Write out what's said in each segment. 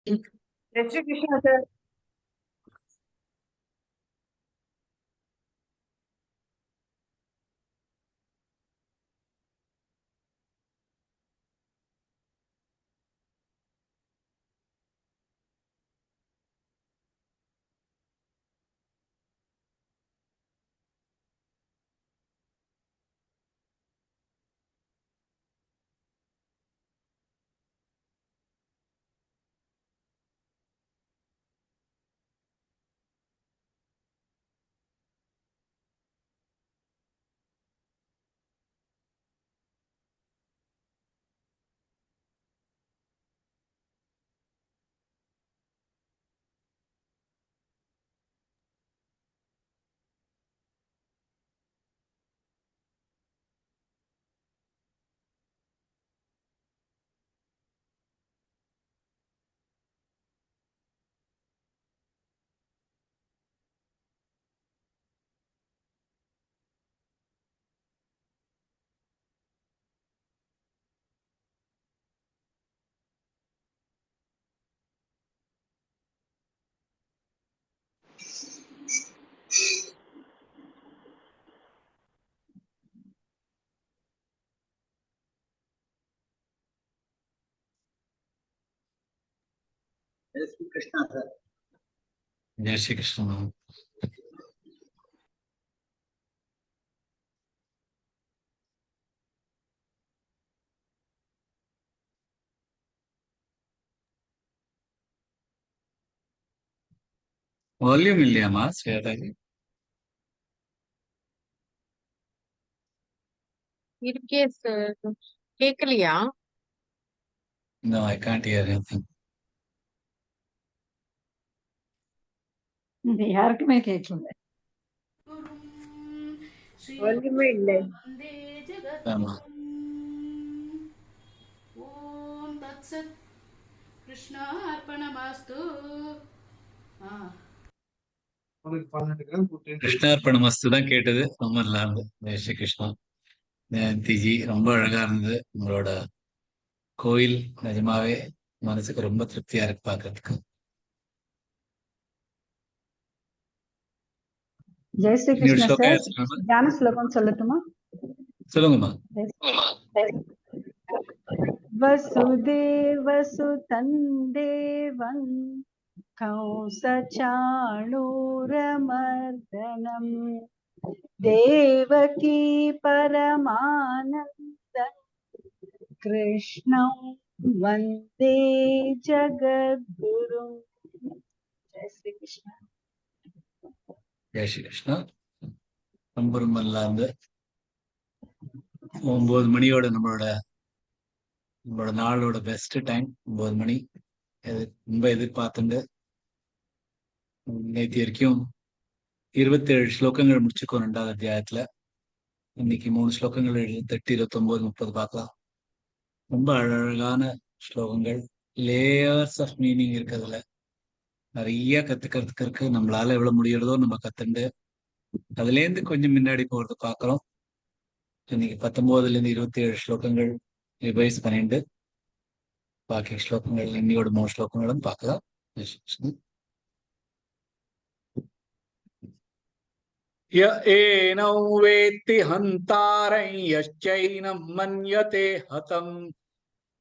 जय श्री कृष्ण सर। जय श्री कृष्ण सर। जय श्री कृष्ण। ವಾಲ್ಯೂಮ್ இல்லையாமா சேதாஜி? இருக்கே சார், கேக்கலையா? No, I can't hear anything. இது யாருக்குமே கேட்கல. வால்யூமே இல்லை. ஆமா. ஓம் தத்சத் கிருஷ்ணார்ப்பணமஸ்து. கிருஷ்ணார்ப்பணமஸ்து தான் கேட்டது. ரொம்ப நல்லா இருந்தது. ஜெய் ஸ்ரீ கிருஷ்ணா. ஜெயந்திஜி ரொம்ப அழகா இருந்தது. உங்களோட கோயில் நிஜமாவே மனசுக்கு ரொம்ப திருப்தியா இருக்கு பாக்குறதுக்கு. ஜெய் ஸ்ரீ இன்னொரு கிருஷ்ணா ஸ்லோகம் சார், ஏத்துக்கலாமா? தியான ஸ்லோகம் சொல்லட்டுமா? சொல்லுங்கம்மா. வசுதேவ சுதன் தேவம் கௌசசாணூரமர்தனம் தேவகி பரமானந்தம் கிருஷ்ணம் வந்தே ஜகத்குரும். ஜெய் ஸ்ரீ கிருஷ்ணா. ஜெய் ஸ்ரீ கிருஷ்ணா. ரொம்ப ரொம்ப நல்லா இருந்து 9 மணியோட நம்மளோட நாளோட பெஸ்ட் டைம் 9 மணி. ரொம்ப எதிர்பார்த்துண்டு நேற்று வரைக்கும் 27 ஸ்லோகங்கள் முடிச்சுக்கோ 2வது அத்தியாயத்துல. இன்னைக்கு 3 ஸ்லோகங்கள் 28, 29, 30 பார்க்கலாம். ரொம்ப அழகான ஸ்லோகங்கள், லேயர்ஸ் ஆஃப் மீனிங் இருக்கிறதுல நிறைய கத்துக்கிறதுக்கு இருக்கு. நம்மளால எவ்வளவு முடியறதோ நம்ம கத்துண்டு அதுல இருந்து கொஞ்சம் முன்னாடி போறது பாக்குறோம். இன்னைக்கு 19ல இருந்து 27 ஸ்லோகங்கள் ரிவைஸ் பண்ணிட்டு பாக்கி ஸ்லோகங்கள் இன்னையோட 3 ஸ்லோகங்களும் பார்க்கலாம். ய ஏனௌ வேத்தி ஹந்தாரं யச்சைனம் மன்யதே ஹதம்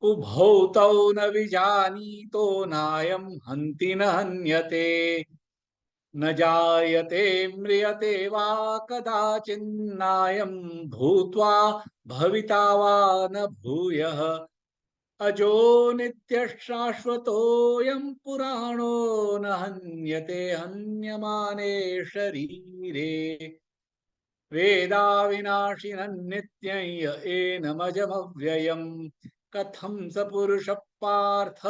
உபௌ தௌ ந விஜானீதோ நாயம் ஹந்தி ந ஹன்யதே न जायते म्रियते वा कदाचिन्नायं भूत्वा भविता वा न भूयः अजो नित्यशाश्वतोऽयं पुराणो न हन्यते हन्यमाने शरीरे वेदा विनाशिनं नित्यं य एनमजमव्ययं कथं स पुरुषः पार्थ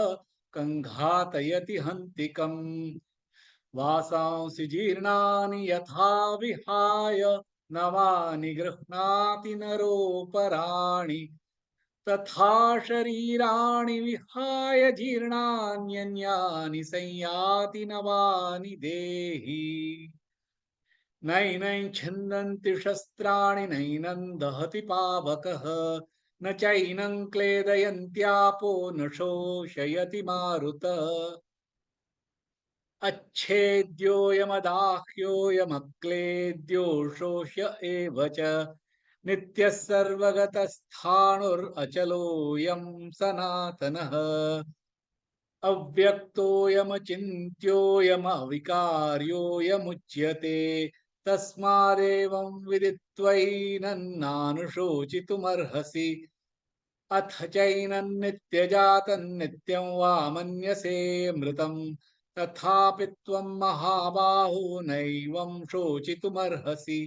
कङ्घातयति हन्तिकम् वासांसि जीर्णानि यथा विहाय नवानि गृह्णाति नरोपराणि तथा शरीराणि विहाय जीर्णान्यन्यानि संयाति नवानि देहि नैनं छिन्दन्ति शस्त्राणि नैनं दहति पावकः न चैनं क्लेदयन्त्यापो न शोषयति मारुतः अच्छेद्योऽयमदाह्योऽयमक्लेद्यो शोष्य एव च नित्यः सर्वगतस्थाणुरचलोऽयं सनातनः अव्यक्तोऽयमचिन्त्योऽयमविकार्योऽयमुच्यते तस्मादेवं विदित्वैनन्नानुशोचितुमर्हसि अथ चैनन्नित्यजातन्नित्यं वा मन्यसे मृतं तथापि त्वं महाबाहो नैवं शोचितुमर्हसि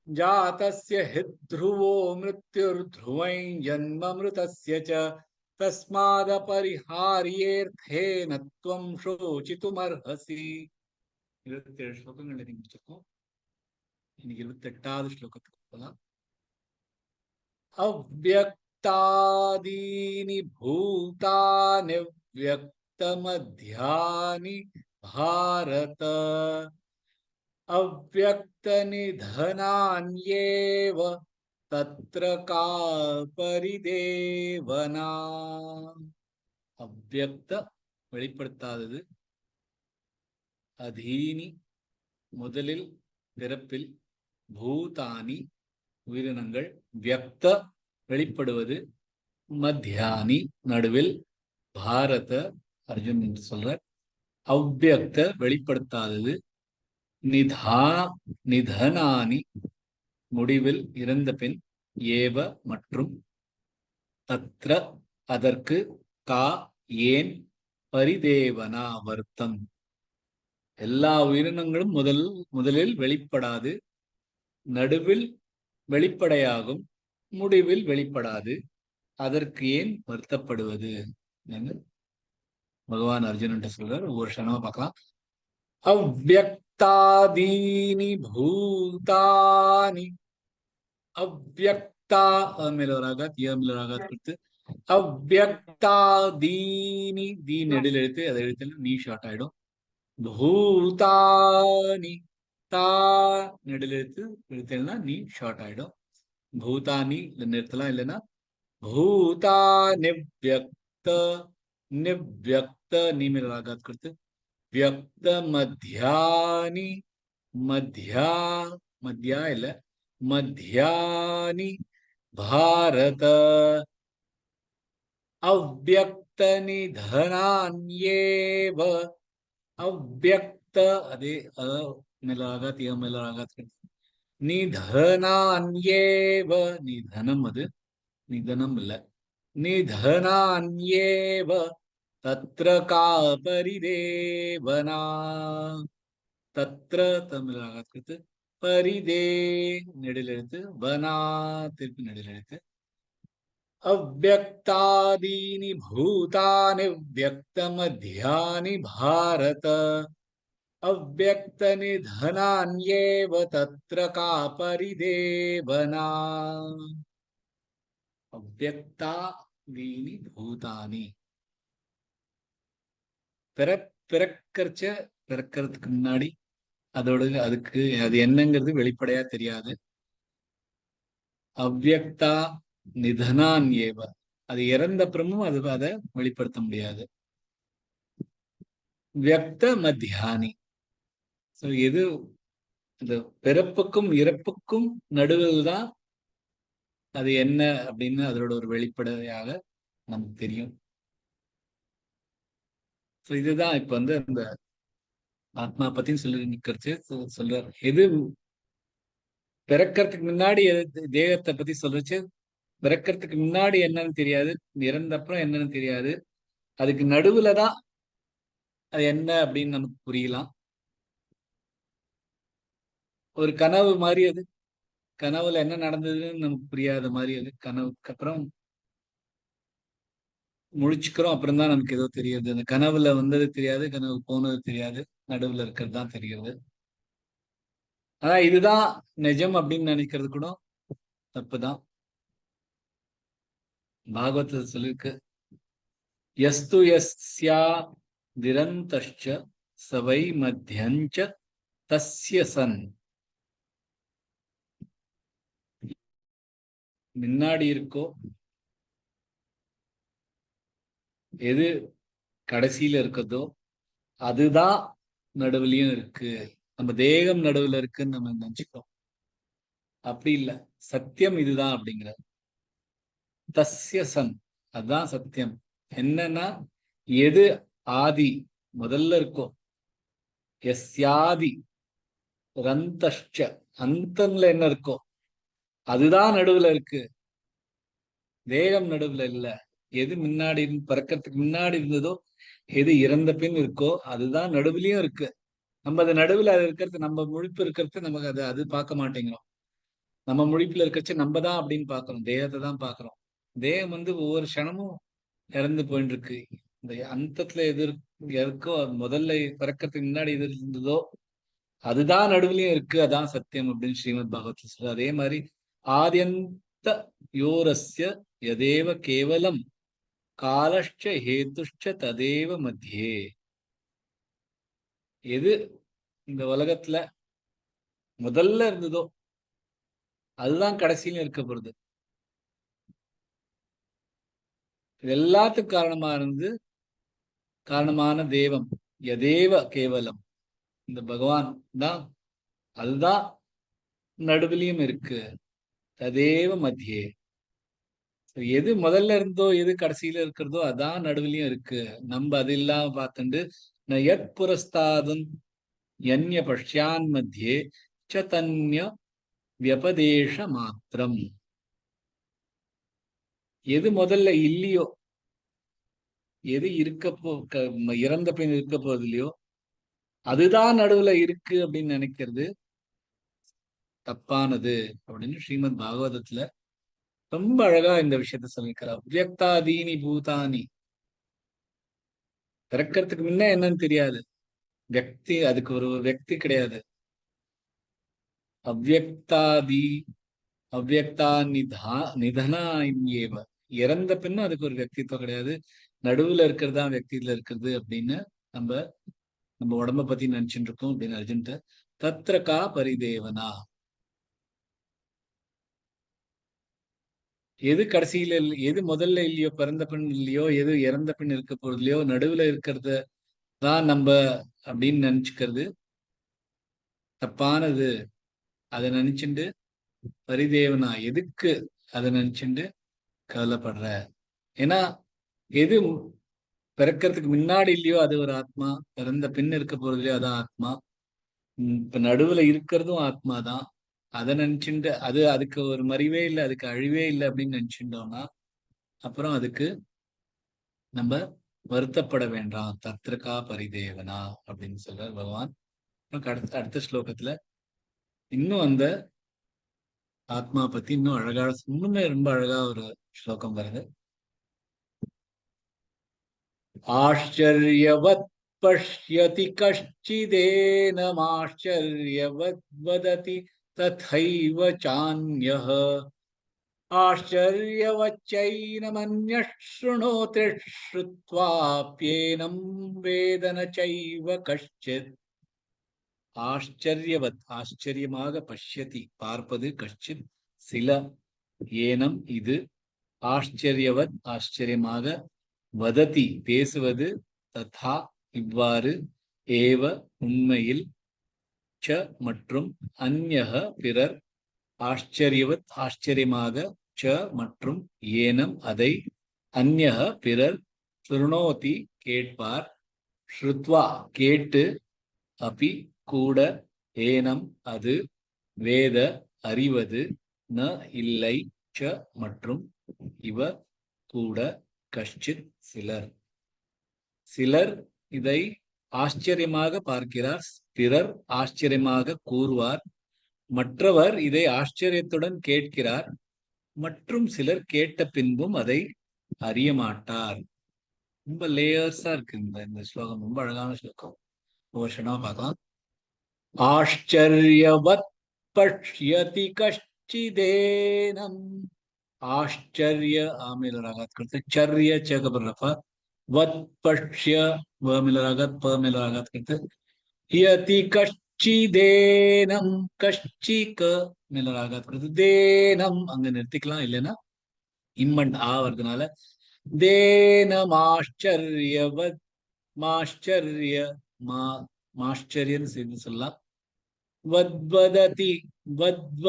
जातस्य हि ध्रुवो मृत्युर्ध्रुवं जन्म मृतस्य च तस्मादपरिहार्येऽर्थेन त्वं शोचितुमर्हसि 27 ஸ்லோகங்கள் எழுதி முடிச்சிருக்கோம். இன்னைக்கு 28வது ஸ்லோகத்துக்கு போகலாம். अव्यक्तादीनि भूतानि व्यक्तमध्यानि भारत अव्यक्तनिधनान्येव तत्र का परिदेवना अव्यक्त வெளிப்படுத்தாதது அதீனி முதலில் பிறப்பில் பூதானி உயிரினங்கள் வியக்த வெளிப்படுவது மத்தியானி நடுவில் பாரத அர்ஜுன் என்று சொல்ற அவ்வியக்த வெளிப்படுத்தாதது நிதனானி முடிவில் இறந்த பின் ஏவ மற்றும் தத்ர அதற்கு கா ஏன் பரிதேவனா வருத்தம் எல்லா உயிரினங்களும் முதலில் வெளிப்படாது நடுவில் வெளிப்படையாகும் முடிவில் வெளிப்படாது அதற்கு ஏன் வருத்தப்படுவது என்று பகவான் அர்ஜுனன் சொல்றார். ஒவ்வொரு க்ஷணமா பார்க்கலாம். அவ்யக்தாதீனி பூதானி அவ்யக்தா மேலோராகாத் ஏமிலோராகாத் கொடுத்து அவ்யக்தாதீனி தீ நெடில் எழுத்து அதை எழுத்துல நீ ஷார்ட் ஆயிடும். பூதானி தா நெடில் எழுத்து எழுத்துனா நீ ஷார்ட் ஆயிடும். பூதானி நிறுத்தலாம் இல்லைன்னா பூதா நிவ்யக்த நிவ்யக்த நீமில் ராகாத் கொடுத்து வியக்த மத்தியானி மத்தியா இல்ல மத்தியானி பாரத அவ்யக்த நிதனான்யேவ அவ்யக்த அதே மேலாகாத் மேலாகாத் கொடுத்து நிதனான்யேவ நிதனம் அது நிதனம் இல்ல நிதனான்யேவ தத்ர கா பரிதேவனா தத்ர தமிழாகாத் கொடுத்து பரிதே நெடில் எழுத்து வனா திருப்பி நெடில் எழுத்து अव्यक्तादीनि भूतानि व्यक्तमध्यानि भारत अव्यक्तनिधनान्येव तत्र का परिदेवना अव्यक्तादीनि भूतानि பிறக்கிறதுக்கு முன்னாடி அதோட அதுக்கு அது என்னங்கிறது வெளிப்படையா தெரியாது. அவ்யக்தா நிதனான் ஏவ அது இறந்த அப்புறமும் அதை வெளிப்படுத்த முடியாது. வியக்த மத்தியானி எது இந்த பிறப்புக்கும் இறப்புக்கும் நடுவில் தான் அது என்ன அப்படின்னு அதோட ஒரு வெளிப்படையாக நமக்கு தெரியும். இதுதான் இப்ப அந்த ஆத்மா பத்தின்னு சொல்லி நிக்கிறது சொல்றார். எது பிறக்கிறதுக்கு முன்னாடி தேகத்தை பத்தி சொல்றச்சு பிறக்கிறதுக்கு முன்னாடி என்னன்னு தெரியாது, இறந்த அப்புறம் என்னன்னு தெரியாது, அதுக்கு நடுவுல தான் அது என்ன அப்படின்னு நமக்கு புரியலாம். ஒரு கனவு மாதிரி அது, கனவுல என்ன நடந்ததுன்னு நமக்கு புரியாத மாதிரி அது, கனவுக்கு அப்புறம் முழிச்சுக்கிறோம் அப்புறம் தான் நமக்கு ஏதோ தெரியுது. அந்த கனவுல வந்தது தெரியாது, கனவு போனது தெரியாது, நடுவுல இருக்கிறது தான் தெரியுது. ஆனா இதுதான் நிஜம் அப்படின்னு நினைக்கிறது கூட தப்புதான். பாகவத சொல்லிருக்கு, யஸ்து யஸ்யா திரந்தஷ்ச சவை மத்தியஞ்ச தஸ்ய சன். முன்னாடி இருக்கோ எது கடைசியில இருக்கிறதோ அதுதான் நடுவுலயும் இருக்கு. நம்ம தேகம் நடுவுல இருக்குன்னு நம்ம நினைச்சுக்கிறோம். அப்படி இல்ல, சத்தியம் இதுதான் அப்படிங்கிற தஸ்ய சன், அதுதான் சத்தியம். என்னன்னா எது ஆதி முதல்ல இருக்கோ, எஸ்யாதி ரந்தஷ்ச அந்தன்ல என்ன இருக்கோ அதுதான் நடுவுல இருக்கு. தேகம் நடுவுல இல்ல. எது முன்னாடி பறக்கிறதுக்கு முன்னாடி இருந்ததோ, எது இறந்த பின் இருக்கோ அதுதான் நடுவுலயும் இருக்கு. நம்ம அது நடுவுல அது இருக்கிறது, நம்ம முழிப்பு இருக்கிறது நமக்கு அது பார்க்க மாட்டேங்கிறோம். நம்ம முழிப்புல இருக்கிறச்சு நம்ம தான் அப்படின்னு பாக்குறோம், தேகத்தை தான் பாக்குறோம். தேகம் ஒவ்வொரு க்ஷணமும் இறந்து போயிட்டு இருக்கு. இந்த அந்தத்துல எது இருக்கோ, முதல்ல பிறக்கிறதுக்கு முன்னாடி எது இருந்ததோ அதுதான் நடுவுலயும் இருக்கு. அதான் சத்தியம் அப்படின்னு ஸ்ரீமத் பாகவத்ல சொல்ற. அதே மாதிரி ஆத்யந்த யோரஸ்ய யதேவ கேவலம் காலஷ்ச ஹேதுஷ்ச ததேவ மத்தியே. எது இந்த உலகத்துல முதல்ல இருந்ததோ அதுதான் கடைசியிலும் இருக்க போறது. இது எல்லாத்துக்கும் காரணமான தேவம் யதேவ கேவலம், இந்த பகவான் தான். அதுதான் நடுவிலையும் இருக்கு. ததேவ மத்தியே. எது முதல்ல இருந்தோ எது கடைசியில இருக்கிறதோ அதான் நடுவிலையும் இருக்கு. நம்ம அது இல்லாம பார்த்துட்டு யத் புரஸ்தாதும் யன்ய பஷ்யான் மத்தியே சதன்ய வியபதேஷ மாத்திரம். எது முதல்ல இல்லையோ, எது இறந்த பின் இருக்க போறது இல்லையோ அதுதான் நடுவுல இருக்கு அப்படின்னு நினைக்கிறது தப்பானது அப்படின்னு ஸ்ரீமத் பாகவதத்துல ரொம்ப அழகா இந்த விஷயத்த சொல்லிக்கிறார். அவ்யக்தாதீனி பூதானி, பிறக்கிறதுக்கு முன்ன என்னன்னு தெரியாது. வியக்தி, அதுக்கு ஒரு வியக்தி கிடையாது. அவ்யக்தா நிதனா ஏவ, இறந்த பின்னும் அதுக்கு ஒரு வியக்தித்வம் கிடையாது. நடுவுல இருக்கிறது தான் வியக்தியில இருக்கிறது அப்படின்னு நம்ம உடம்ப பத்தி நினைச்சுட்டு இருக்கோம் அப்படின்னு அர்ஜுன்ட்ட. தத்ரகா பரிதேவனா, எது கடைசியில எது முதல்ல இல்லையோ, பிறந்த பின் இல்லையோ, எது இறந்த பின் இருக்க போறது இல்லையோ, நடுவுல இருக்கிறத தான் நம்ம அப்படின்னு நினைச்சுக்கிறது தப்பானது. அதை நினைச்சுண்டு பரிதேவனா, எதுக்கு அதை நினைச்சுண்டு கவலைப்படுற? ஏன்னா எது பிறக்கிறதுக்கு முன்னாடி இல்லையோ அது ஒரு ஆத்மா, பிறந்த பின் இருக்க போறது இல்லையோ அதான் ஆத்மா. இப்ப நடுவுல இருக்கிறதும் ஆத்மா தான். அதை நினைச்சுட்டு அதுக்கு ஒரு மறிவே இல்லை, அதுக்கு அழிவே இல்லை அப்படின்னு நினைச்சுட்டோம்னா அப்புறம் அதுக்கு நம்ம வருத்தப்பட வேண்டாம். தத்ரகா பரிதேவனா அப்படின்னு சொல்ற பகவான். அடுத்த ஸ்லோகத்துல இன்னும் அந்த ஆத்மா பத்தி இன்னும் அழகா, இன்னுமே ரொம்ப அழகா ஒரு ஸ்லோகம் வருது. ஆச்சரியவத் பஷ்யதி கஷ்சிதேனம் ஆச்சரியவத் வததி ததைவ சான்யஹ ஆச்சரியவச்சைனமன்யः ஷృణோதி ஸ்ருத்வாப்யேனம் வேத ந சைவ கஷ்சித். ஆச்சரியவத், ஆச்சரியமாக, பஷ்யதி பார்ப்பது, கஷ்சித் சில, ஏனம் இது, ஆச்சரியவத் ஆச்சரியமாக, வததி பேசுவது, ததா இவ்வாறு, ஏவ உண்மையில், ச மற்றும், அந்யஹ பிறர், ஆச்சரியவத் ஆச்சரியமாக, ச மற்றும், ஏனம் அதை, அந்யஹ பிறர், ஸ்ருணோதி கேட்பார், ஸ்ருத்வா கேட்டு, அபி கூட, ஏனம் அது, வேத அறிவது, ந இல்லை, ச மற்றும், இவ கூட, கஷ்சித் சிலர். சிலர் இதை ஆச்சரியமாக பார்க்கிறார், பிறர் ஆச்சரியமாக கூறுவார், மற்றவர் இதை ஆச்சரியத்துடன் கேட்கிறார், மற்றும் சிலர் கேட்ட பின்பும் அதை அறிய மாட்டார். ரொம்ப லேயர்ஸா இருக்கு இந்த ஸ்லோகம். ரொம்ப அழகான ஸ்லோகம். ஓஷனா பார்க்கலாம். ஆச்சரியவத் பஷ்யதி கஷ்சிதேனம். ஆச்சரிய ஆமிலராகத் करते चर्य च का रफा वत पश्य व मिलरागत प मिलरागत करते यति कश्चिदेनम कश्चि क मिलरागत करते தேனம் அங்க நிறுத்திக்கலாம், இல்லைன்னா இம்மண்ட் ஆ வருதுனால தேனம் ஆச்சரியவத் மாச்சரிய மாஷ்சரியன்னு சேர்ந்து சொல்லலாம். வத்வததி வத்வ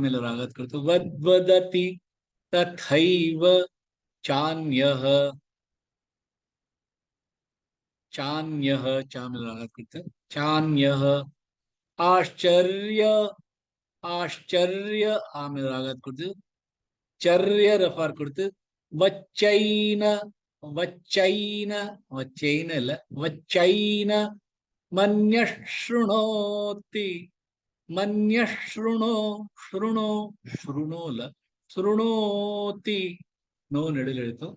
மேல ராகத் கொடுத்து வத்வததி ததைவ சான்யஹ சான்யஹ சா மேல ராகத் கொடுத்து சான்யஹ ஆச்சரிய ஆச்சரிய ஆ மேல ராகத் கொடுத்து சர்ய ரஃபார் கொடுத்து வச்சைன வச்சைன வச்சைன இல்ல வச்சைன மன்யஸ்ருணோதி மன்யஸ்ருணோ ஸ்ருணோ ஸ்ருணோ இல்ல ஸ்ருணோதி நோ நெடுல எழுத்தும்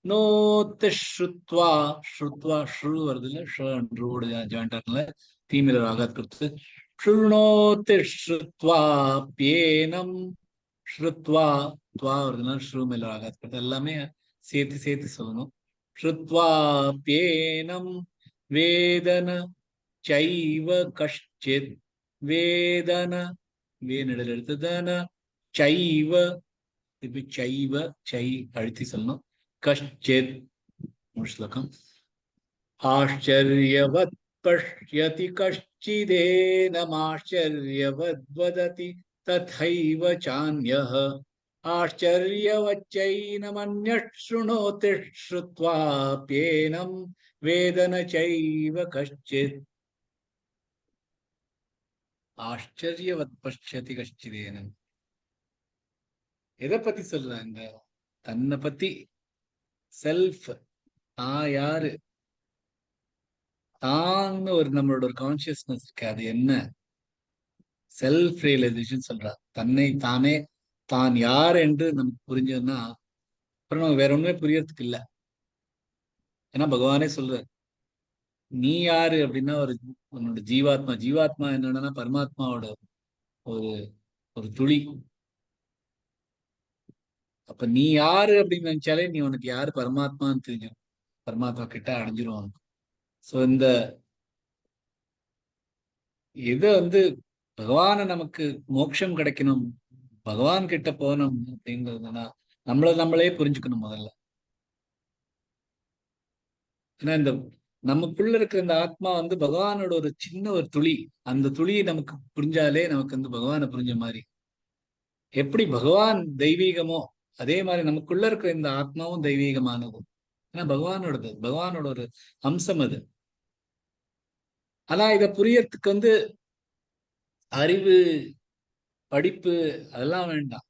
நோத்து ஸ்ருத்வா ஸ்ருத்வா ஸ்ரு வருது இல்ல ஷோடு ஜாயிண்டார்ல தீமில ராகாத் கொடுத்து ஸ்ருணோத்து ஸ்ருத்வா பேனம் ஸ்ருத்வா துவா வருதுன்னா ஸ்ரு மேல ராகாத் கொடுத்து எல்லாமே சேர்த்து சேர்த்து சொல்லணும். ஸ்ருத்வா பேனம் வேதன சைவ கஷ்டித் வேதன வே நெடுல எடுத்ததன சைவ இப்படி சைவ சை அழுத்தி சொல்லணும். கஷ்டித் ஒரு ஸ்லோகம். ஆச்சரியவத் பஷ்யதி கஷ்டிதேனமாச்சரியவத் வததி ததைவ சான்யஹ ஆச்சரியவச்சைனமன்யஸ்ருணோதி ஸ்ருத்வாப்யேனம் வேதன சைவ கஷ்டித். ஆச்சரியவத் பஷ்யதி கஷ்டிதேனம் எதை பத்தி சொல்றாங்க? தன்னை பத்தி, செல்ஃப், நான் யாரு, தான் ஒரு நம்மளோட ஒரு கான்சியஸ்னஸ் இருக்கு. அது என்ன? செல்ஃப் ரியலைசேஷன் சொல்றா. தன்னை தானே தான் யார் என்று நமக்கு புரிஞ்சதுன்னா அப்புறம் நமக்கு வேற ஒண்ணுமே புரியறதுக்கு இல்லை. ஏன்னா பகவானே சொல்ற, நீ யாரு அப்படின்னா ஒரு உன்னோட ஜீவாத்மா. ஜீவாத்மா என்னன்னா பரமாத்மாவோட ஒரு ஒரு துளி. அப்ப நீ யாரு அப்படின்னு நினைச்சாலே நீ உனக்கு யாரு பரமாத்மான்னு தெரிஞ்சிடும். பரமாத்மா கிட்ட அடைஞ்சிருவாங்க. சோ இந்த இது பகவான நமக்கு மோட்சம் கிடைக்கணும், பகவான் கிட்ட போகணும் அப்படிங்கிறதுனா நம்மளே புரிஞ்சுக்கணும் முதல்ல. ஏன்னா இந்த நமக்குள்ள இருக்கிற இந்த ஆத்மா பகவானோட ஒரு சின்ன ஒரு துளி. அந்த துளியை நமக்கு புரிஞ்சாலே நமக்கு பகவானை புரிஞ்ச மாதிரி. எப்படி பகவான் தெய்வீகமோ அதே மாதிரி நமக்குள்ள இருக்கிற இந்த ஆத்மாவும் தெய்வீகமானது. ஏன்னா பகவானோடது, பகவானோட ஒரு அம்சம் அது. ஆனா இத புரியறதுக்கு அறிவு, படிப்பு அதெல்லாம் வேண்டாம்.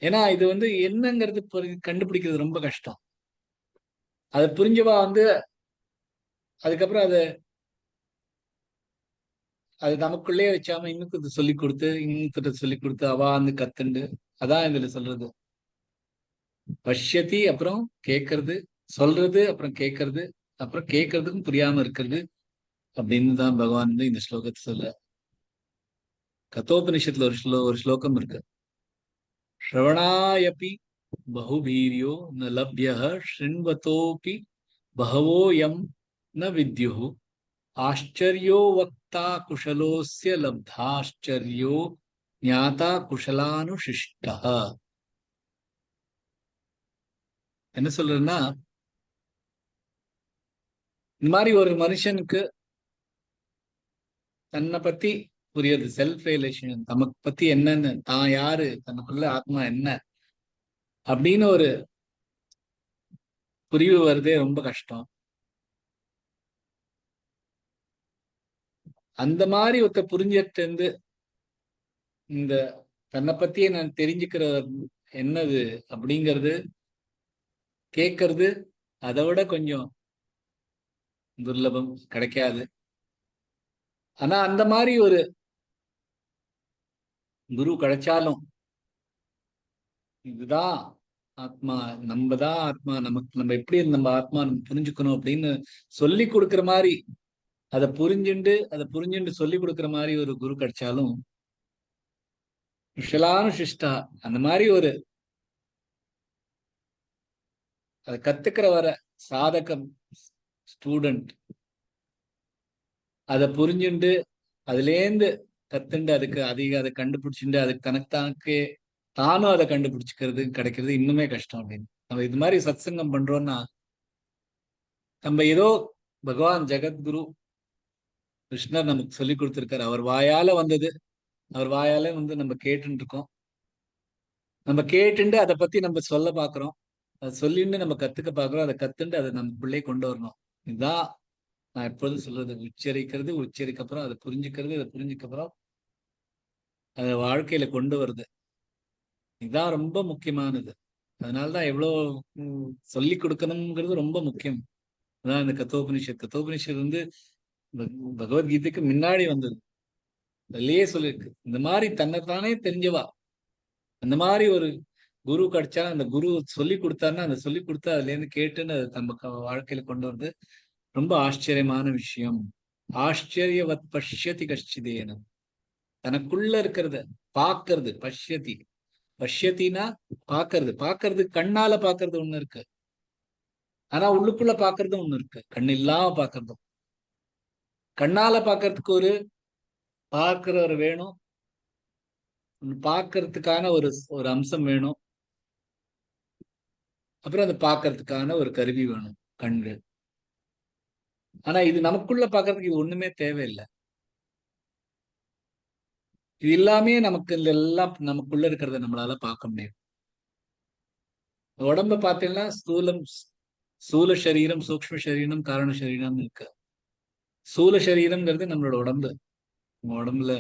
ஏன்னா இது என்னங்கிறது கண்டுபிடிக்கிறது ரொம்ப கஷ்டம். அதை புரிஞ்சவா அதுக்கப்புறம் அது நமக்குள்ளே வச்சாம இன்னும் சொல்லி கொடுத்து இன்னும் சொல்லி கொடுத்து அவா கத்துண்டு. அதான் இதுல சொல்றது. பஷ்யதி அப்புறம் கேட்கறது, சொல்றது அப்புறம் கேட்கறது, அப்புறம் கேட்கறதுக்கும் புரியாம இருக்கிறது அப்படின்னு தான் பகவான் இந்த ஸ்லோகத்தை சொல்ல. கதோபனிஷத்துல ஒரு ஸ்லோகம் இருக்கு. ஸ்ரவணாயபி பகுபீரியோ ந லப்யஹ ஸ்ருண்வதோபி பகவோ யம் ந வித்யுஹு ஆச்சரியோ வக்தா குஷலோஸ்ய லப்தாச்சரியோ ஞாதா குஷலானுசிஷ்டா. என்ன சொல்றதுன்னா, இந்த மாதிரி ஒரு மனுஷனுக்கு தன்னை பத்தி புரியுது, செல்ஃப் ரியலைசேஷன், தமக்கு பத்தி என்னன்னு, தான் யாரு, தனக்குள்ள ஆத்மா என்ன அப்படின்னு ஒரு புரிவு வருதே ரொம்ப கஷ்டம். அந்த மாதிரி ஒருத்த புரிஞ்சிட்டு இந்த தன்னை பத்தியே நான் தெரிஞ்சுக்கிற என்னது அப்படிங்கிறது கேட்கறது அதை விட கொஞ்சம் துர்லபம், கிடைக்காது. ஆனா அந்த மாதிரி ஒரு குரு கிடைச்சாலும் இதுதான் ஆத்மா, நம்மதான் ஆத்மா, நம்ம எப்படி நம்ம ஆத்மா நம்ம புரிஞ்சுக்கணும் அப்படின்னு சொல்லி கொடுக்குற மாதிரி, அதை புரிஞ்சுண்டு சொல்லி கொடுக்குற மாதிரி ஒரு குரு கிடைச்சாலும் குஷலானுசிஷ்டா, அந்த மாதிரி ஒரு அதை கத்துக்கிற வர சாதகம் ஸ்டூடெண்ட் அதை புரிஞ்சுண்டு அதுலேருந்து கத்துண்டு அதுக்கு அதை கண்டுபிடிச்சுட்டு அதுக்கு தனக்கு தானும் அதை கண்டுபிடிச்சுக்கிறது கிடைக்கிறது இன்னுமே கஷ்டம். அப்படின்னு நம்ம இது மாதிரி சத்சங்கம் பண்றோம்னா நம்ம ஏதோ பகவான் ஜெகத்குரு கிருஷ்ணர் நமக்கு சொல்லி கொடுத்திருக்காரு. அவர் வாயால வந்தது. அவர் வாயால நம்ம கேட்டுட்டு இருக்கோம். நம்ம கேட்டுண்டு அதை பத்தி நம்ம சொல்ல பாக்குறோம். அதை சொல்லிட்டு நம்ம கத்துக்க பாக்குறோம். அதை கத்துண்டு அதை நமக்குள்ளே கொண்டு வரணும். இதுதான் நான் எப்போதும் சொல்றது. உச்சரிக்கிறது, உச்சரிக்கப்புறம் அதை புரிஞ்சுக்கிறது, அதை புரிஞ்சுக்கப்புறம் அதை வாழ்க்கையில கொண்டு வருது. இதுதான் ரொம்ப முக்கியமானது. அதனாலதான் எவ்வளவு சொல்லி கொடுக்கணுங்கிறது ரொம்ப முக்கியம். அதான் இந்த கத்தோபனிஷத் பகவத்கீதைக்கு முன்னாடி வந்தது. அதுலயே சொல்லிருக்கு, இந்த மாதிரி தன்னைத்தானே தெரிஞ்சவா அந்த மாதிரி ஒரு குரு கிடைச்சா, அந்த குரு சொல்லி கொடுத்தாருன்னா அந்த சொல்லி கொடுத்தா அதுல இருந்து கேட்டுன்னு அது நம்ம வாழ்க்கையில கொண்டு வருது. ரொம்ப ஆச்சரியமான விஷயம். ஆச்சரியவத் பஷ்யதி கஷ்டிதேன. தனக்குள்ள இருக்கிறத பாக்குறது. பஷ்யத்தினா பாக்குறது கண்ணால பாக்குறது ஒண்ணு இருக்கு. ஆனா உள்ளுக்குள்ள பாக்குறது ஒண்ணு இருக்கு. கண் இல்லாம பாக்குறதும். கண்ணால பாக்குறதுக்கு ஒரு பார்க்கிறவர் வேணும். பார்க்கறதுக்கான ஒரு அம்சம் வேணும். அப்புறம் அதை பார்க்கறதுக்கான ஒரு கருவி வேணும், கண்கள். ஆனா இது நமக்குள்ள பாக்குறதுக்கு இது ஒண்ணுமே தேவையில்லை. இது எல்லாமே நமக்கு எல்லாம் நமக்குள்ள இருக்கிறத நம்மளால பார்க்க முடியும். உடம்ப பார்த்தீங்கன்னா ஸ்தூல சரீரம், சூக்ஷ்ம சரீரம், காரண சரீரம் இருக்கு. ஸ்தூல சரீரம்ங்கிறது நம்மளோட உடம்பு. உடம்புல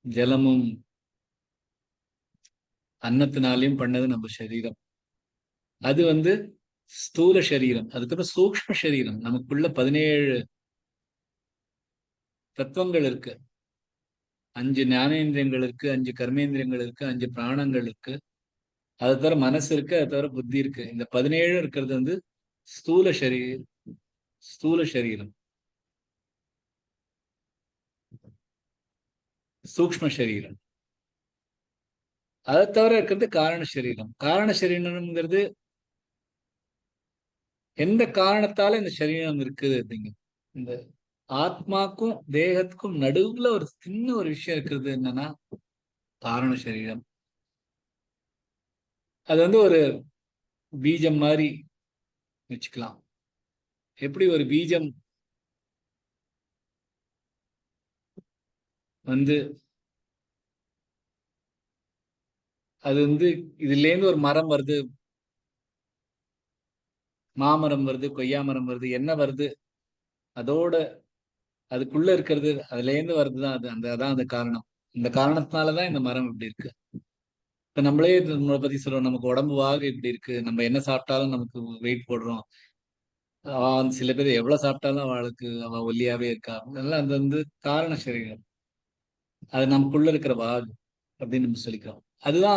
ஜலமும் அன்னத்தினாலையும் பண்ணது நம்ம சரீரம். அது ஸ்தூல சரீரம். அதுக்கப்புறம் சூக்ஷ்ம சரீரம். நமக்குள்ள 17 தத்துவங்கள் இருக்கு. 5 ஞானேந்திரியங்கள் இருக்கு, 5 கர்மேந்திரியங்கள் இருக்கு, 5 பிராணங்கள் இருக்கு. அது தவிர மனசு இருக்கு, அது தவிர புத்தி இருக்கு. இந்த 17 இருக்கிறது ஸ்தூல சரீரம். சூக்ஷ்ம சரீரம். அதை தவிர இருக்கிறது காரண சரீரம். காரண சரீரம்ங்கிறது எந்த காரணத்தால இந்த சரீரம் இருக்குது அப்படிங்க. இந்த ஆத்மாக்கும் தேகத்துக்கும் நடுவுல ஒரு சின்ன ஒரு விஷயம் இருக்கிறது. என்னன்னா காரண சரீரம். அது ஒரு பீஜம் மாதிரி வச்சுக்கலாம். எப்படி ஒரு பீஜம் அது இதுல இருந்து ஒரு மரம் வருது, மாமரம் வருது, கொய்யா மரம் வருது, என்ன வருது, அதோட அதுக்குள்ள இருக்கிறது, அதுல இருந்து வருதுதான் அதான் அந்த காரணம். இந்த காரணத்தினாலதான் இந்த மரம் இப்படி இருக்கு. இப்ப நம்மளே நம்மளை பத்தி சொல்றோம், நமக்கு உடம்பு வாகு இப்படி இருக்கு, நம்ம என்ன சாப்பிட்டாலும் நமக்கு வெயிட் போடுறோம். சில பேர் எவ்வளவு சாப்பிட்டாலும் அவ ஒல்லியாவே இருக்கா. அதெல்லாம் அது காரண சரீரம். அது நமக்குள்ள இருக்கிற வாகு அப்படின்னு நம்ம சொல்லிக்கிறோம்.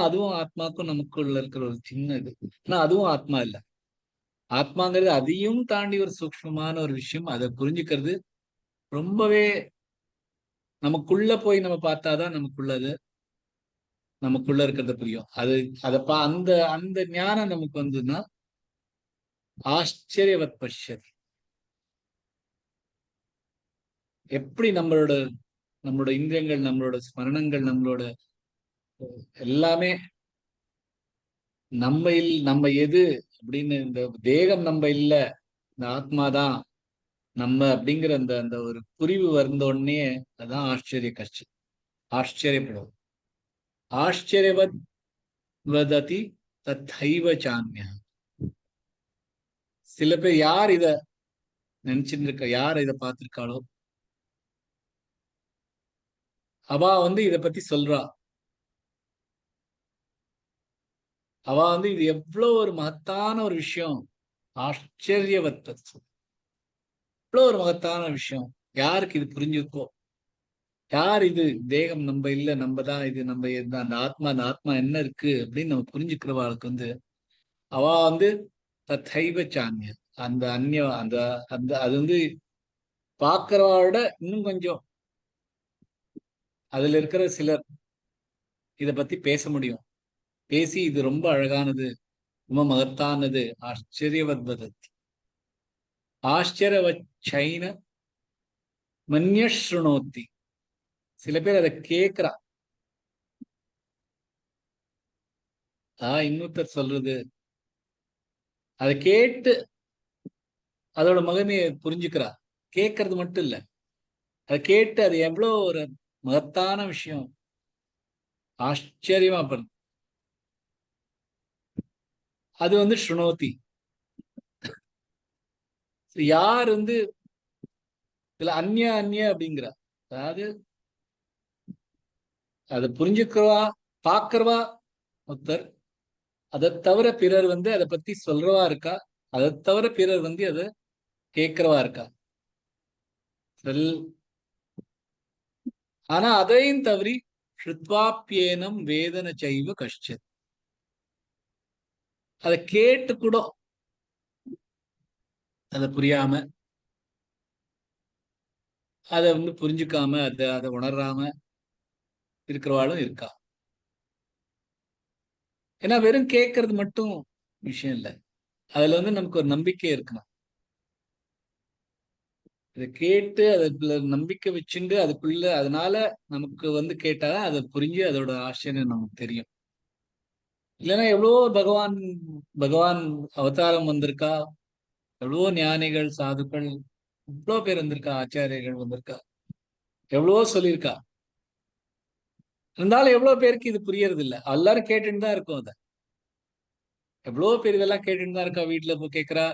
அதுவும் ஆத்மாக்கும் நமக்குள்ள இருக்கிற ஒரு சின்ன இது. ஆனா அதுவும் ஆத்மா இல்ல. ஆத்மாங்கிறது அதையும் தாண்டி ஒரு சூக்ஷ்மமான ஒரு விஷயம். அதை புரிஞ்சுக்கிறது ரொம்பவே நமக்குள்ள போய் நம்ம பார்த்தாதான் நமக்குள்ள இருக்கிறத புரியும். அந்த அந்த ஞானம் நமக்கு வந்ததுன்னா ஆச்சரியவத் பஷ்யதி. எப்படி நம்மளோட இந்திரியங்கள், நம்மளோட ஸ்மரணங்கள், நம்மளோட எல்லாமே நம்ம எது அப்படின்னு, இந்த தேகம் நம்ம இல்ல, இந்த ஆத்மாதான் நம்ம அப்படிங்கிற அந்த அந்த ஒரு புரிவு வந்த உடனே அதான் ஆச்சரியப்படும். ஆச்சரியவத் வததி தத்தைவ சான்யா. சில பேர் யார் இத நினைச்சிட்டு இருக்க, யார் இதை பார்த்திருக்காளோ அவ இத பத்தி சொல்றா. அவ இது எவ்வளவு ஒரு மகத்தான ஒரு விஷயம். ஆச்சரியவத், இவ்வளவு ஒரு மகத்தான விஷயம். யாருக்கு இது புரிஞ்சிருக்கோ, யார் இது தேகம் நம்ம இல்ல, நம்ம தான் இது, நம்ம அந்த ஆத்மா என்ன இருக்கு அப்படின்னு நம்ம புரிஞ்சுக்கிறவாளுக்கு அவ தத்தைவ சான்ய, அந்த அந்த அந்த அது பார்க்கிறவாளோட இன்னும் கொஞ்சம் அதுல இருக்கிற சிலர் இத பத்தி பேச முடியும். பேசி இது ரொம்ப அழகானது, ரொம்ப மகத்தானது. ஆச்சரியவத்வதத்தி ஆச்சரியவச்சைன மன்யஸ்ருணோத்தி. சில பேர் அதை கேட்கிறா. இன்னொருத்தர் சொல்றது அதை கேட்டு அதோட மகிமையை புரிஞ்சுக்கிறா. கேட்கறது மட்டும் இல்ல, அதை கேட்டு அது எவ்வளவு ஒரு மகத்தான விஷயம், ஆச்சரியமா பண்ணுது. அது வந்து ஸ்ருணோதி. யார் வந்து இதுல அந்நிய அந்நிய அப்படிங்கிறா, அதாவது அதை புரிஞ்சுக்கிறவா பாக்குறவா ஒருத்தர், அதை தவிர பிறர் வந்து அதை பத்தி சொல்றவா இருக்கா, அதை தவிர பிறர் வந்து அதை கேட்கிறவா இருக்கா. ஆனா அதையும் தவறி ஸ்ருத்வாப்பியேனம் வேதன செய்வ கஷ்டத், அதை கேட்டு கூட அதை புரியாம, அதை வந்து புரிஞ்சுக்காம, அதை உணராம இருக்கிறவாளும் இருக்கா. ஏன்னா வெறும் கேட்கறது மட்டும் விஷயம் இல்லை, அதுல வந்து நமக்கு ஒரு நம்பிக்கை இருக்கணும். இதை கேட்டு அதுக்குள்ள நம்பிக்கை வச்சுண்டு அதுக்குள்ள, அதனால நமக்கு வந்து கேட்டாதான் அதை புரிஞ்சு அதோட ஆச்சரியம் நமக்கு தெரியும். இல்லைன்னா எவ்வளவோ பகவான் பகவான் அவதாரம் வந்திருக்கா, எவ்வளவோ ஞானிகள் சாதுக்கள் எவ்வளோ பேர் வந்திருக்கா, ஆச்சாரியர்கள் வந்திருக்கா, எவ்வளவோ சொல்லியிருக்கா. இருந்தாலும் எவ்வளவு பேருக்கு இது புரியறது இல்ல. எல்லாரும் கேட்டுட்டு தான் இருக்கோம். அதை எவ்வளவு பேர் இதெல்லாம் கேட்டுட்டு தான் இருக்கா. வீட்டுல போய் கேட்கறா,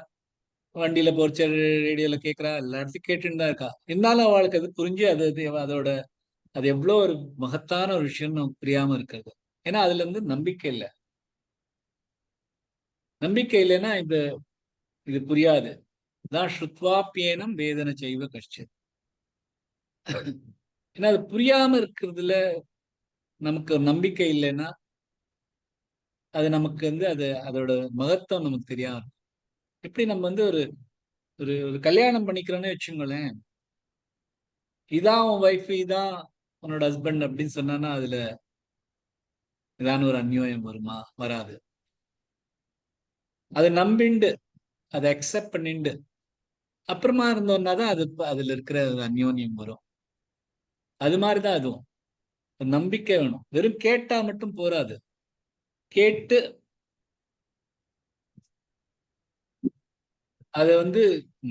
வண்டியில போச்சு, ரேடியோல கேட்கறா, எல்லா இடத்தையும் கேட்டுட்டு தான் இருக்கா. இருந்தாலும் அவளுக்கு அது புரிஞ்சு அதோட அது எவ்வளவு ஒரு மகத்தான ஒரு விஷயம் நமக்கு புரியாம இருக்கிறது. ஏன்னா அதுல இருந்து நம்பிக்கை இல்லை. நம்பிக்கை இல்லைன்னா இது புரியாது. இதான் ஸ்ருத்வாப்பியேனம் வேதனை செய்வ கஷ்டம். ஏன்னா அது புரியாம இருக்கிறதுல நமக்கு ஒரு நம்பிக்கை இல்லைன்னா அது நமக்கு வந்து அதோட மகத்துவம் நமக்கு தெரியாது. எப்படி நம்ம வந்து ஒரு ஒரு ஒரு கல்யாணம் பண்ணிக்கிறோன்னே வச்சுங்களேன், இதான் உன் ஒய்ஃப், இதான் உன்னோட ஹஸ்பண்ட் அப்படின்னு சொன்னானா அதுல இதான ஒரு அந்யோன்யம் வருமா? வராது. அதை நம்பிண்டு அதை அக்செப்ட் பண்ணிண்டு அப்புறமா இருந்தோம்னா தான் அதுல இருக்கிற ஒரு அந்யோன்யம் வரும். அது மாதிரிதான் அதுவும். நம்பிக்கை வேணும். வெறும் கேட்டா மட்டும் போராது. கேட்டு அதை வந்து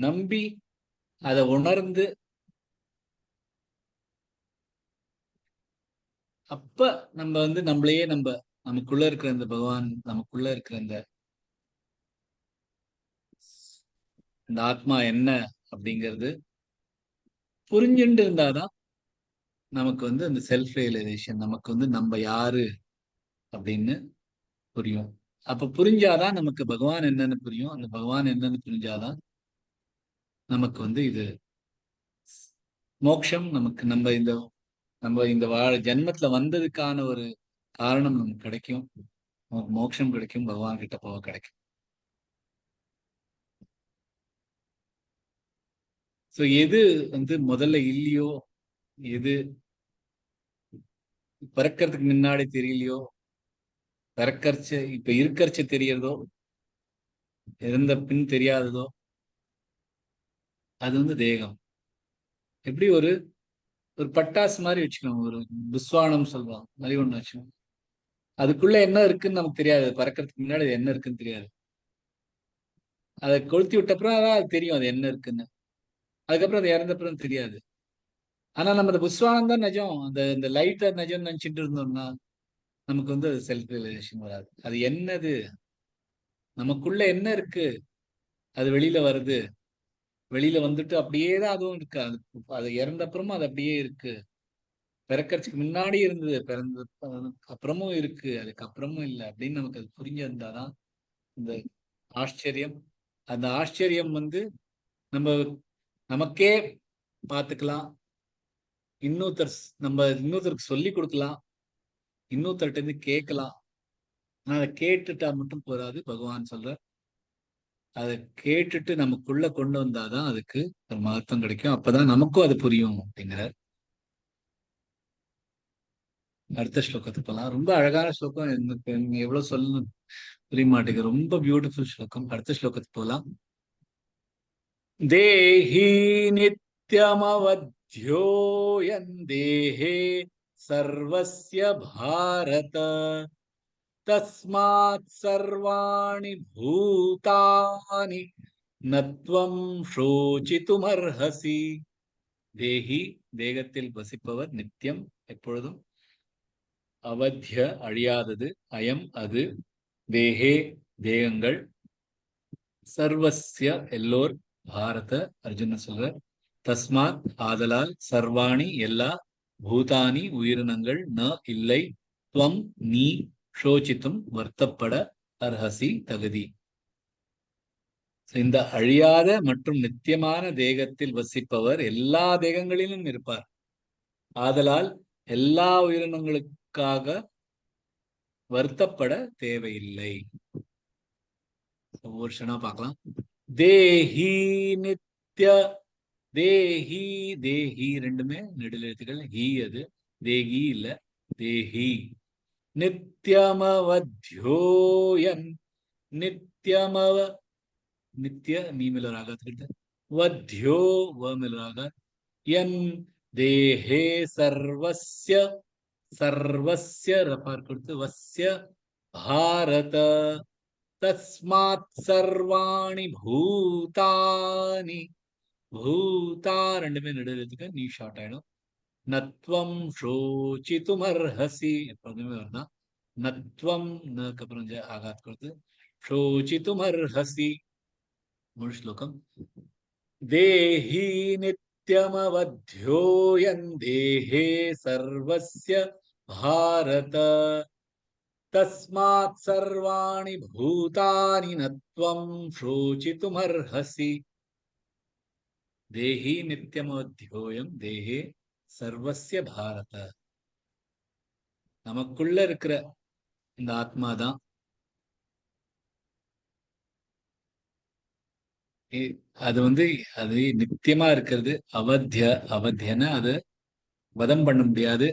நம்பி அதை உணர்ந்து அப்ப நம்ம வந்து நம்மளையே நமக்குள்ள இருக்கிற இந்த பகவான், நமக்குள்ள இருக்கிற இந்த ஆத்மா என்ன அப்படிங்கிறது புரிஞ்சுட்டு இருந்தாதான் நமக்கு வந்து அந்த செல்ஃப் ரியலைசேஷன், நமக்கு வந்து நம்ம யாரு அப்படின்னு புரியும். அப்ப புரிஞ்சாதான் நமக்கு பகவான் என்னன்னு புரியும். அந்த பகவான் என்னன்னு புரிஞ்சாதான் நமக்கு வந்து இது மோட்சம். நமக்கு நம்ம இந்த ஜென்மத்துல வந்ததுக்கான ஒரு காரணம் நமக்கு கிடைக்கும். நமக்கு மோட்சம் கிடைக்கும், பகவான் கிட்ட போக கிடைக்கும். சோ எது வந்து முதல்ல இல்லையோ, எது பிறக்கிறதுக்கு முன்னாடி தெரியலையோ, பிறக்கரிச்சு இப்ப இருக்கரிச்சு தெரியறதோ, இருந்த பின் தெரியாததோ, அது வந்து தேகம். எப்படி ஒரு ஒரு பட்டாசு மாதிரி வச்சுக்கணும், ஒரு புஸ்வானம் சொல்லுவாங்க மாதிரி ஒண்ணு வச்சுக்கணும். அதுக்குள்ள என்ன இருக்குன்னு நமக்கு தெரியாது, பறக்கிறதுக்கு முன்னாடி அது என்ன இருக்குன்னு தெரியாது. அதை கொளுத்தி விட்ட அப்புறம் தான் அது தெரியும் அது என்ன இருக்குன்னு. அதுக்கப்புறம் அது இறந்தப்புறம் தெரியாது. ஆனா நம்ம அந்த புஸ்வானம் தான் நிஜம், இந்த லைட்டை நிஜம் நினைச்சிட்டு இருந்தோம்னா நமக்கு வந்து அது செல்ஃப் ரியலைசேஷன் வராது. அது என்னது, நமக்குள்ள என்ன இருக்கு, அது வெளியில வருது. வெளியில வந்துட்டு அப்படியே தான் அதுவும் இருக்கு. அது இறந்த அப்புறமும் அது அப்படியே இருக்கு. பிறக்கறதுக்கு முன்னாடி இருந்தது, பிறந்த அப்புறமும் இருக்கு, அதுக்கப்புறமும் இல்லை அப்படின்னு நமக்கு அது புரிஞ்சிருந்தாதான் இந்த ஆச்சரியம். அந்த ஆச்சரியம் வந்து நம்ம நமக்கே பார்த்துக்கலாம், இன்னொருத்தருக்கு சொல்லி கொடுக்கலாம், இன்னொருத்தர்கிட்ட இருந்து கேட்கலாம். ஆனா அதை கேட்டுட்டா மட்டும் போதாது. பகவான் சொல்ற அதை கேட்டுட்டு நமக்குள்ள கொண்டு வந்தாதான் அதுக்கு ஒரு மகத்துவம் கிடைக்கும். அப்பதான் நமக்கும் அது புரியும் அப்படிங்கிறார். அடுத்த ஸ்லோகத்துக்கு போலாம். ரொம்ப அழகான ஸ்லோகம். எனக்கு எவ்வளவு சொல்லணும் புரிய மாட்டேங்குது. ரொம்ப பியூட்டிஃபுல் ஸ்லோகம். அடுத்த ஸ்லோகத்துக்கு போலாம். தேஹி நித்யமவத்யோயம் தேஹே சர்வஸ்ய பாரத தஸ்மாத் சர்வாணி பூதானி நத்வம் ஷோசித்துமர்ஹசி. தேஹி தேகத்தில் வசிப்பவர், நித்தியம் எப்பொழுதும், அவத்ய அழியாதது, அயம் அது, தேஹே தேகங்கள், சர்வஸ்ய எல்லோர், பாரத அர்ஜுனன் சொல்ற, தஸ்மாத் ஆதலால், சர்வாணி எல்லா, பூதானி உயிரினங்கள், ந இல்லை, துவம் நீ, ஷோசித்தும் வருத்தப்பட, அர்ஹசி தகுதி. இந்த அழியாத மற்றும் நித்தியமான தேகத்தில் வசிப்பவர் எல்லா தேகங்களிலும் இருப்பார். ஆதலால் எல்லா உயிரினங்களுக்காக வருத்தப்பட தேவையில்லை. ஒவ்வொரு க்ஷணமா பார்க்கலாம். தேஹி நித்ய, தேஹி தேஹி ரெண்டுமே நெடுலெழுத்துக்கள். ஹி அது, தேகி இல்ல, தேஹி. நித்யமவத்யோயன், நித்யமவ, நித்ய நீ மேல ராகத்துக்கிட்ட, வத்யோ வ மேல ராக, என் தேஹே சர்வஸ்ய, சர்வஸ்ய ரபார் கொடுத்து, வஸ்ய பாரத, தஸ்மாத் சர்வாணி பூதானி, பூதா ரெண்டுமே நடுறதுக்கு நீ ஷார்ட் ஆயிடும். நத்வம் ஷோசித்துமர்ஹசி எப்பொழுதுமே வருதான். நத்வம் நக்கு அப்புறம் ஆகாத் கொடுத்து ஷோசித்துமர்ஹசி. முழு ஸ்லோகம். தேஹி நித்யமவத்யோயன் தேஹே சர்வஸ்ய பாரத, தஸ்மாத் சர்வாணி பூதானி நத்வம் ஷோசித்துமர்ஹசி. தேஹி நித்யமவத்யோயம் தேஹே சர்வஸ்ய பாரத. நமக்குள்ள இருக்கிற இந்த ஆத்மாதான், அது அது நித்தியமா இருக்கிறது. அவத்திய, அவத்தியன அது வதம் பண்ண முடியாது,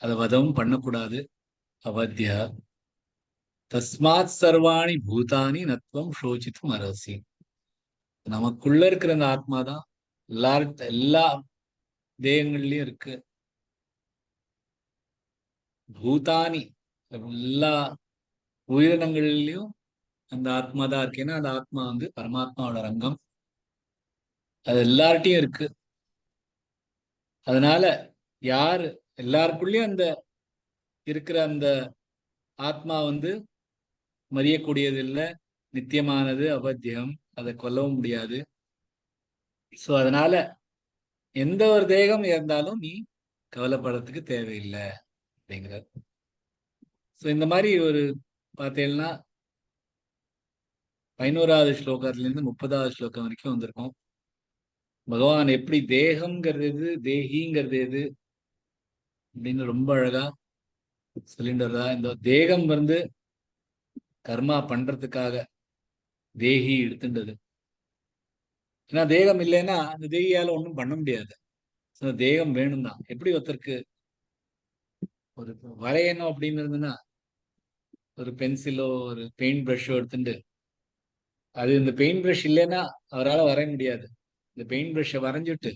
அதை வதமும் பண்ணக்கூடாது. அவத்திய. தஸ்மாத் சர்வாணி பூதானி நத்வம் ஷோசித்தும் அரசி. நமக்குள்ள இருக்கிற அந்த ஆத்மாதான் எல்லா தேகங்கள்லயும் இருக்கு. பூதானி எல்லா உயிரினங்கள்லயும் அந்த ஆத்மா தான் இருக்கு. ஏன்னா அந்த ஆத்மா பரமாத்மாவோட ரங்கம், அது எல்லார்ட்டையும் இருக்கு. அதனால யாரு எல்லாருக்குள்ளயும் அந்த இருக்கிற அந்த ஆத்மா மறியக்கூடியது இல்லை, நித்தியமானது, அவத்தியம், அதை கொல்லவும் முடியாது. சோ அதனால எந்த ஒரு தேகம் இருந்தாலும் நீ கவலைப்படுறதுக்கு தேவையில்லை அப்படிங்கிறார். சோ இந்த மாதிரி ஒரு பார்த்தீங்கன்னா 11வது ஸ்லோகத்துல இருந்து 30வது ஸ்லோகம் வரைக்கும் வந்திருக்கும். பகவான் எப்படி தேகம்ங்கிறது எது, தேகிங்கிறது எது அப்படின்னு ரொம்ப அழகா சொல்லிட்டு வர்றா. இந்த தேகம் கர்மா பண்றதுக்காக தேகி எடுத்துட்டது. ஏன்னா தேகம் இல்லைன்னா அந்த தேகியால ஒன்றும் பண்ண முடியாது. தேகம் வேணும் தான். எப்படி ஒருத்தருக்கு ஒரு வரையணும் அப்படின்னு இருந்ததுன்னா ஒரு பென்சிலோ ஒரு பெயிண்ட் ப்ரஷோ எடுத்துட்டு, அது இந்த பெயிண்ட் ப்ரஷ் இல்லைன்னா அவரால் வரைய முடியாது. இந்த பெயிண்ட் ப்ரஷ்ஷை வரைஞ்சிட்டு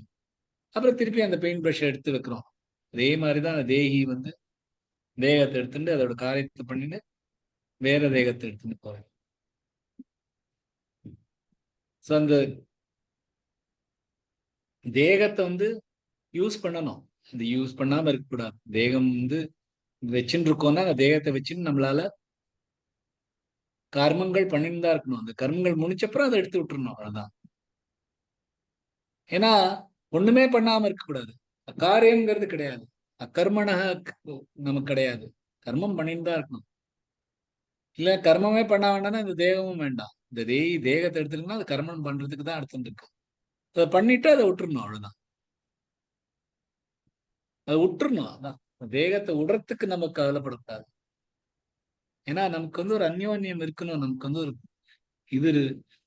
அப்புறம் திருப்பி அந்த பெயிண்ட் ப்ரஷ்ஷை எடுத்து வைக்கிறோம். அதே மாதிரிதான் தேகி தேகத்தை எடுத்துட்டு அதோட காரியத்தை பண்ணிட்டு வேற தேகத்தை எடுத்துட்டு போறேன். ஸோ அந்த தேகத்தை யூஸ் பண்ணணும். இந்த யூஸ் பண்ணாம இருக்கக்கூடாது. தேகம் வச்சுட்டு இருக்கோம்னா அந்த தேகத்தை வச்சுன்னு நம்மளால கர்மங்கள் பண்ணிட்டு தான் இருக்கணும். அந்த கர்மங்கள் முடிச்சப்பறம் அதை எடுத்து விட்டுறணும், அவ்வளவுதான். ஏன்னா ஒண்ணுமே பண்ணாம இருக்கக்கூடாது. அக்காரியம்ங்கிறது கிடையாது, அக்கர்மணக நமக்கு கிடையாது. கர்மம் பண்ணிட்டு தான் இருக்கணும். இல்ல கர்மமே பண்ண வேண்டாம்னா இந்த தேகமும் வேண்டாம். இந்த தேகத்தை எடுத்துருக்கோம்னா அது கர்மம் பண்றதுக்கு தான் எடுத்துட்டு இருக்கு. அதை பண்ணிட்டு அதை விட்டுறணும், அவ்வளவுதான். அதை விட்டுறணும். அதான் தேகத்தை விடுறதுக்கு நமக்கு கவலைப்படக்கூடாது. ஏன்னா நமக்கு ஒரு அந்யோன்யம் இருக்கணும், நமக்கு ஒரு இது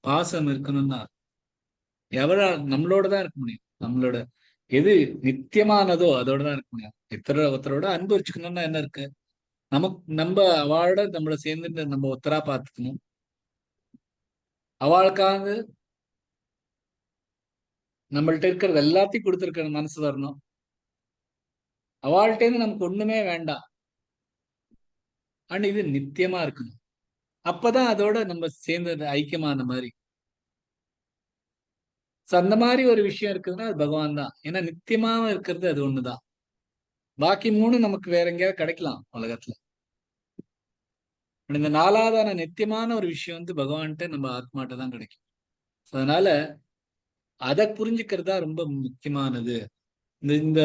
பாசம் இருக்கணும்னா நம்மளோட தான் இருக்க முடியும். நம்மளோட எது நித்தியமானதோ அதோட தான் இருக்க முடியும். ஒருத்தரோட அன்பு வச்சுக்கணும்னா என்ன இருக்கு, நம்ம அவளோட நம்மளை சேர்ந்து நம்ம ஒத்தரா பார்த்துக்கணும். அவளுக்காக நம்மள்ட்ட இருக்கிறது எல்லாத்தையும் கொடுத்துருக்கிற மனசு வரணும். அவள்கிட்ட நமக்கு ஒண்ணுமே வேண்டாம். ஆனா இது நித்தியமா இருக்கணும். அப்பதான் அதோட நம்ம சேர்ந்து ஐக்கியமான மாதிரி. சோ அந்த மாதிரி ஒரு விஷயம் இருக்குதுன்னா அது பகவான் தான். ஏன்னா நித்தியமா இருக்கிறது அது ஒண்ணுதான். பாக்கி மூணு நமக்கு வேற எங்கேயாவது கிடைக்கலாம் உலகத்துல. இந்த நாலாவதான நித்தியமான ஒரு விஷயம் வந்து பகவான்கிட்ட நம்ம ஆத்மாட்ட தான் கிடைக்கும். அதனால அதை புரிஞ்சுக்கிறதா ரொம்ப முக்கியமானது. இந்த இந்த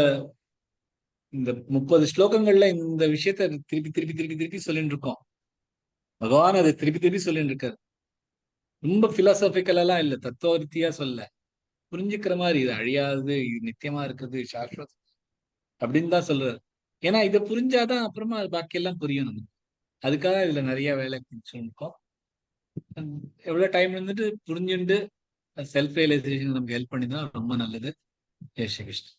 இந்த 30 ஸ்லோகங்கள்ல இந்த விஷயத்த திருப்பி திருப்பி திருப்பி திருப்பி சொல்லிட்டு இருக்கோம். பகவான் அதை திருப்பி திருப்பி சொல்லிட்டு இருக்காரு. ரொம்ப பிலாசபிக்கல் எல்லாம் இல்ல, தத்துவ ரீதியா சொல்ல, புரிஞ்சுக்கிற மாதிரி இது அழியாது, இது நித்தியமா இருக்குது, சாஸ்வதம் அப்படின்னு தான் சொல்றாரு. ஏன்னா இதை புரிஞ்சாதான் அப்புறமா பாக்கி எல்லாம் புரியும் நமக்கு. அதுக்காக இதுல நிறைய வேலை சொல்லிருக்கோம். எவ்வளவு டைம் இருந்துட்டு புரிஞ்சுட்டு செல்ஃப் ரியலைசேஷன் நமக்கு ஹெல்ப் பண்ணிதான் ரொம்ப நல்லது. ஜெய் ஸ்ரீ கிருஷ்ணன்.